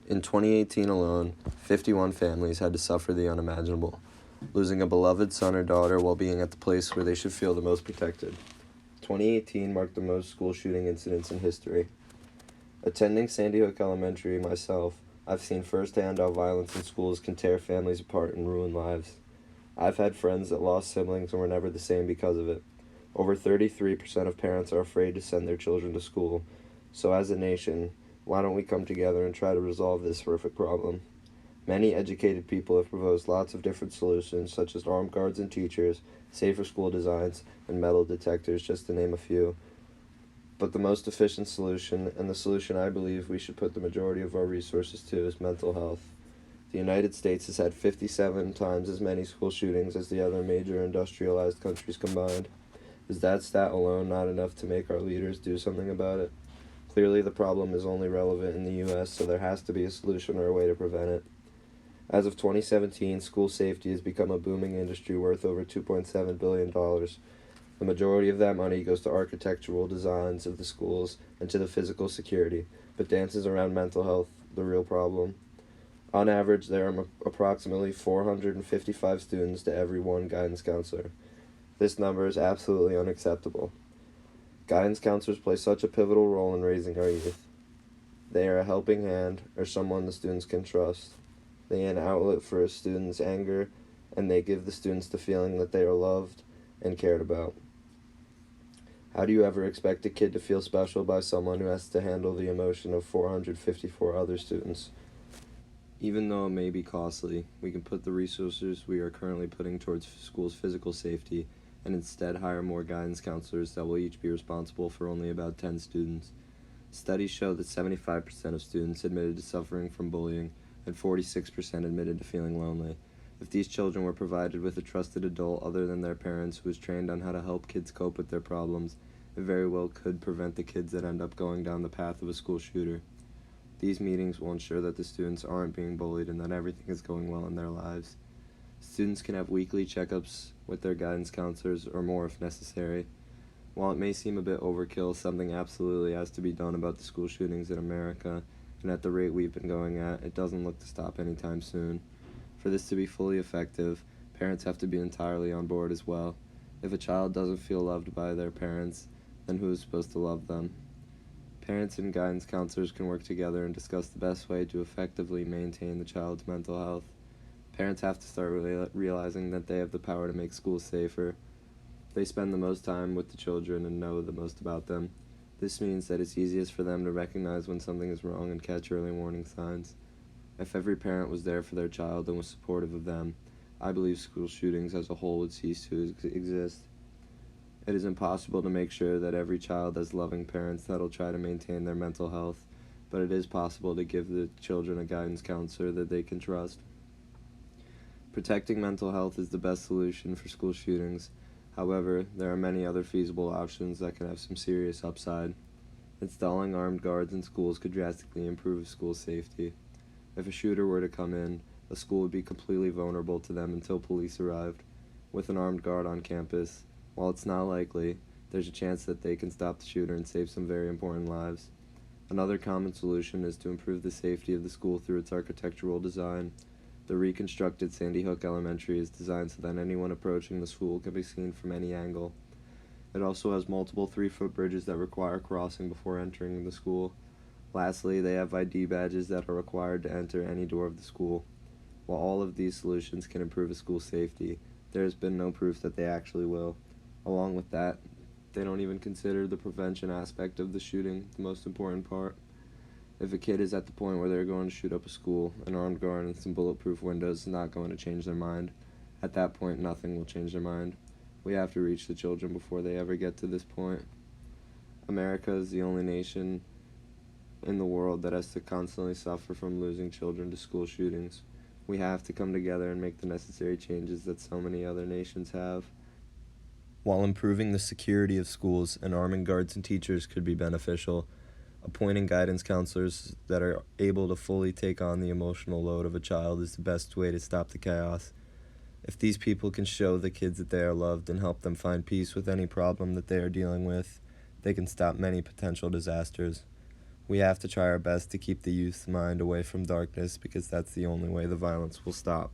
In 2018 alone, 51 families had to suffer the unimaginable, losing a beloved son or daughter while being at the place where they should feel the most protected. 2018 marked the most school shooting incidents in history. Attending Sandy Hook Elementary myself, I've seen firsthand how violence in schools can tear families apart and ruin lives. I've had friends that lost siblings and were never the same because of it. Over 33% of parents are afraid to send their children to school. So as a nation, why don't we come together and try to resolve this horrific problem? Many educated people have proposed lots of different solutions, such as armed guards and teachers, safer school designs, and metal detectors, just to name a few. But the most efficient solution, and the solution I believe we should put the majority of our resources to, is mental health. The United States has had 57 times as many school shootings as the other major industrialized countries combined. Is that stat alone not enough to make our leaders do something about it? Clearly the problem is only relevant in the US, so there has to be a solution or a way to prevent it. As of 2017, school safety has become a booming industry worth over $2.7 billion. The majority of that money goes to architectural designs of the schools and to the physical security, but dances around mental health the real problem. On average, there are approximately 455 students to every one guidance counselor. This number is absolutely unacceptable. Guidance counselors play such a pivotal role in raising our youth. They are a helping hand or someone the students can trust. They are an outlet for a student's anger, and they give the students the feeling that they are loved and cared about. How do you ever expect a kid to feel special by someone who has to handle the emotion of 454 other students? Even though it may be costly, we can put the resources we are currently putting towards schools' physical safety and instead hire more guidance counselors that will each be responsible for only about 10 students. Studies show that 75% of students admitted to suffering from bullying and 46% admitted to feeling lonely. If these children were provided with a trusted adult other than their parents who was trained on how to help kids cope with their problems, it very well could prevent the kids that end up going down the path of a school shooter. These meetings will ensure that the students aren't being bullied and that everything is going well in their lives. Students can have weekly checkups with their guidance counselors or more if necessary. While it may seem a bit overkill, something absolutely has to be done about the school shootings in America, and at the rate we've been going at, it doesn't look to stop anytime soon. For this to be fully effective, parents have to be entirely on board as well. If a child doesn't feel loved by their parents, then who is supposed to love them? Parents and guidance counselors can work together and discuss the best way to effectively maintain the child's mental health. Parents have to start realizing that they have the power to make schools safer. They spend the most time with the children and know the most about them. This means that it's easiest for them to recognize when something is wrong and catch early warning signs. If every parent was there for their child and was supportive of them, I believe school shootings as a whole would cease to exist. It is impossible to make sure that every child has loving parents that will try to maintain their mental health, but it is possible to give the children a guidance counselor that they can trust. Protecting mental health is the best solution for school shootings. However, there are many other feasible options that can have some serious upside. Installing armed guards in schools could drastically improve school safety. If a shooter were to come in, a school would be completely vulnerable to them until police arrived. With an armed guard on campus, while it's not likely, there's a chance that they can stop the shooter and save some very important lives. Another common solution is to improve the safety of the school through its architectural design. The reconstructed Sandy Hook Elementary is designed so that anyone approaching the school can be seen from any angle. It also has multiple 3-foot bridges that require crossing before entering the school. Lastly, they have ID badges that are required to enter any door of the school. While all of these solutions can improve a school's safety, there has been no proof that they actually will. Along with that, they don't even consider the prevention aspect of the shooting the most important part. If a kid is at the point where they're going to shoot up a school, an armed guard and some bulletproof windows is not going to change their mind. At that point, nothing will change their mind. We have to reach the children before they ever get to this point. America is the only nation in the world that has to constantly suffer from losing children to school shootings. We have to come together and make the necessary changes that so many other nations have. While improving the security of schools and arming guards and teachers could be beneficial, appointing guidance counselors that are able to fully take on the emotional load of a child is the best way to stop the chaos. If these people can show the kids that they are loved and help them find peace with any problem that they are dealing with, they can stop many potential disasters. We have to try our best to keep the youth's mind away from darkness because that's the only way the violence will stop.